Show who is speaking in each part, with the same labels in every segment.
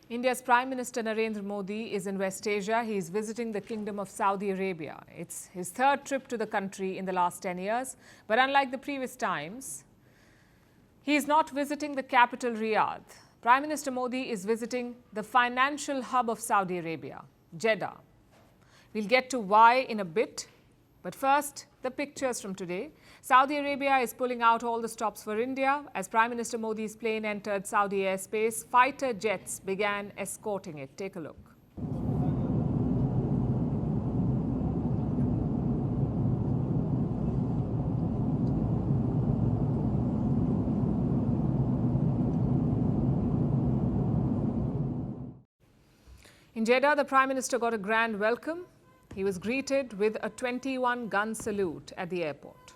Speaker 1: India's Prime Minister Narendra Modi is in West Asia. He is visiting the Kingdom of Saudi Arabia. It's his third trip to the country in the last 10 years. But unlike the previous times, he is not visiting the capital Riyadh. Prime Minister Modi is visiting the financial hub of Saudi Arabia, Jeddah. We'll get to why in a bit. But first, the pictures from today. Saudi Arabia is pulling out all the stops for India. As Prime Minister Modi's plane entered Saudi airspace, fighter jets began escorting it. Take a look. In Jeddah, the Prime Minister got a grand welcome. He was greeted with a 21-gun salute at the airport.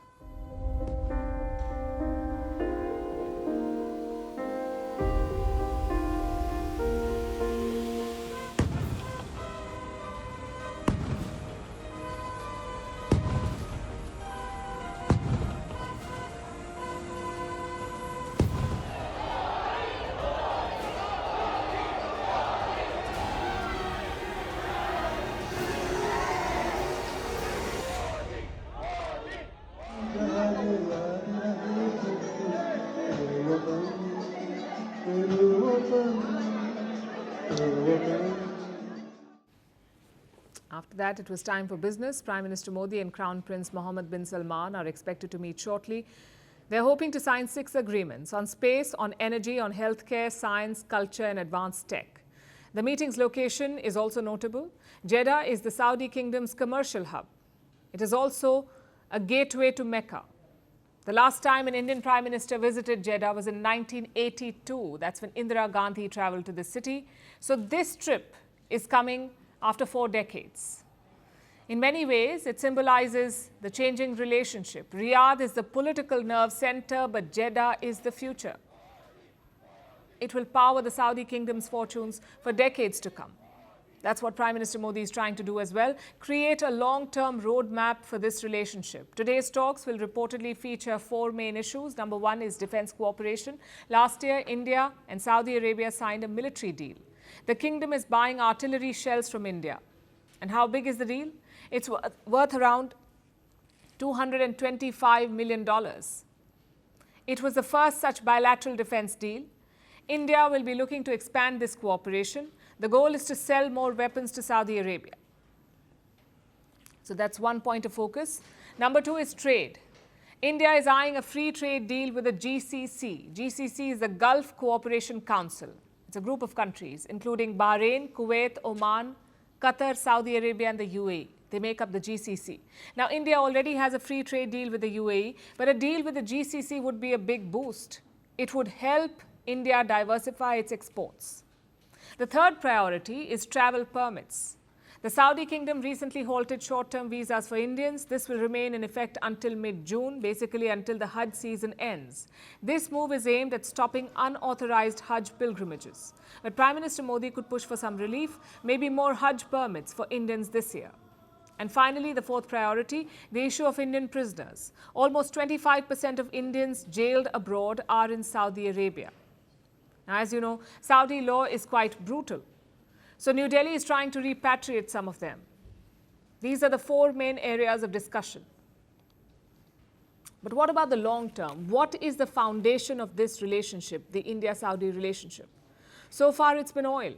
Speaker 1: After that, it was time for business. Prime Minister Modi and Crown Prince Mohammed bin Salman are expected to meet shortly. They're hoping to sign 6 agreements on space, on energy, on healthcare, science, culture and advanced tech. The meeting's location is also notable. Jeddah is the Saudi Kingdom's commercial hub. It is also a gateway to Mecca. The last time an Indian Prime Minister visited Jeddah was in 1982. That's when Indira Gandhi traveled to the city. So this trip is coming after 4 decades. In many ways, it symbolizes the changing relationship. Riyadh is the political nerve center, but Jeddah is the future. It will power the Saudi Kingdom's fortunes for decades to come. That's what Prime Minister Modi is trying to do as well, create a long-term roadmap for this relationship. Today's talks will reportedly feature 4 main issues. Number 1 is defense cooperation. Last year, India and Saudi Arabia signed a military deal. The kingdom is buying artillery shells from India. And how big is the deal? It's worth around $225 million. It was the first such bilateral defense deal. India will be looking to expand this cooperation. The goal is to sell more weapons to Saudi Arabia. So that's one point of focus. Number 2 is trade. India is eyeing a free trade deal with the GCC. GCC is the Gulf Cooperation Council. It's a group of countries, including Bahrain, Kuwait, Oman, Qatar, Saudi Arabia, and the UAE. They make up the GCC. Now, India already has a free trade deal with the UAE, but a deal with the GCC would be a big boost. It would help India diversify its exports. The third priority is travel permits. The Saudi Kingdom recently halted short-term visas for Indians. This will remain in effect until mid-June, basically until the Hajj season ends. This move is aimed at stopping unauthorized Hajj pilgrimages. But Prime Minister Modi could push for some relief, maybe more Hajj permits for Indians this year. And finally, the fourth priority, the issue of Indian prisoners. Almost 25% of Indians jailed abroad are in Saudi Arabia. Now, as you know, Saudi law is quite brutal. So New Delhi is trying to repatriate some of them. These are the 4 main areas of discussion. But what about the long term? What is the foundation of this relationship, the India-Saudi relationship? So far, it's been oil.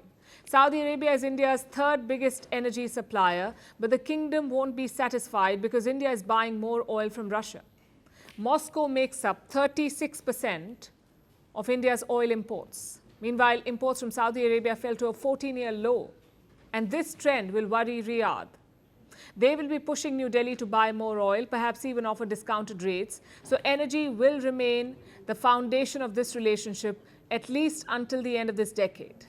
Speaker 1: Saudi Arabia is India's 3rd biggest energy supplier, but the kingdom won't be satisfied because India is buying more oil from Russia. Moscow makes up 36% of India's oil imports. Meanwhile, imports from Saudi Arabia fell to a 14-year low, and this trend will worry Riyadh. They will be pushing New Delhi to buy more oil, perhaps even offer discounted rates. So energy will remain the foundation of this relationship, at least until the end of this decade.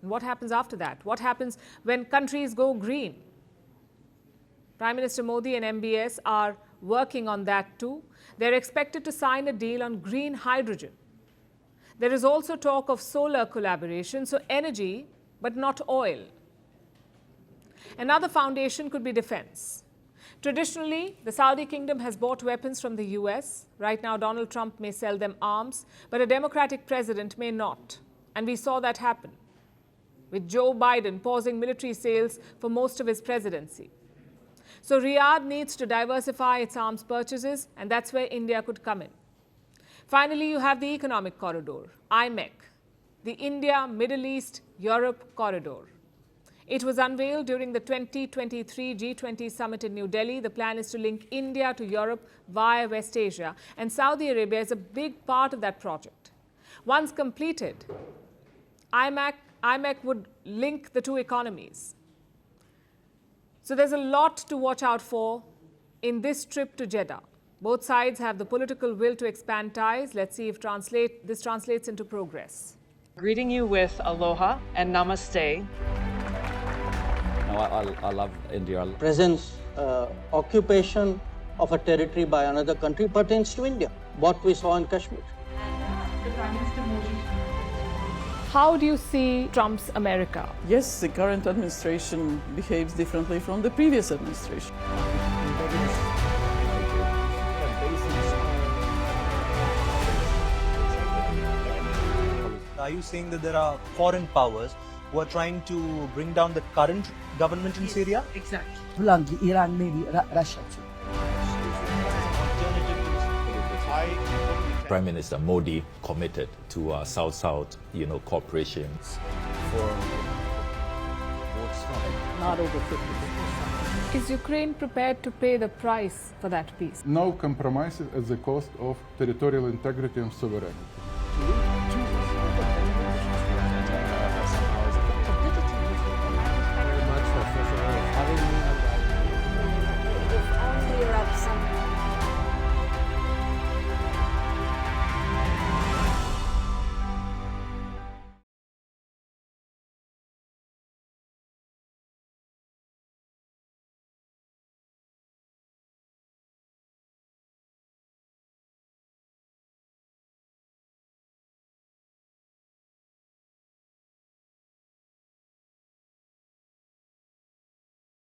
Speaker 1: And what happens after that? What happens when countries go green? Prime Minister Modi and MBS are working on that too. They're expected to sign a deal on green hydrogen. There is also talk of solar collaboration, so energy, but not oil. Another foundation could be defense. Traditionally, the Saudi Kingdom has bought weapons from the US. Right now, Donald Trump may sell them arms, but a Democratic president may not. And we saw that happen. with Joe Biden pausing military sales for most of his presidency. So Riyadh needs to diversify its arms purchases, and that's where India could come in. Finally, you have the Economic Corridor, IMEC, the India, Middle East, Europe Corridor. It was unveiled during the 2023 G20 summit in New Delhi. The plan is to link India to Europe via West Asia, and Saudi Arabia is a big part of that project. Once completed, IMEC would link the two economies. So there's a lot to watch out for in this trip to Jeddah. Both sides have the political will to expand ties. Let's see if this translates into progress.
Speaker 2: Greeting you with aloha and namaste.
Speaker 3: I love India.
Speaker 4: Presence, occupation of a territory by another country pertains to India, what we saw in Kashmir.
Speaker 2: The Prime Minister Modi.
Speaker 1: How do you see Trump's America?
Speaker 5: Yes, the current administration behaves differently from the previous administration.
Speaker 6: Are you saying that there are foreign powers who are trying to bring down the current government in Syria?
Speaker 2: Exactly.
Speaker 7: Bluntly, Iran, maybe Russia too.
Speaker 3: Prime Minister Modi committed to South-South, cooperation.
Speaker 5: Not over 50%.
Speaker 1: Is Ukraine prepared to pay the price for that peace?
Speaker 8: No compromises at the cost of territorial integrity and sovereignty.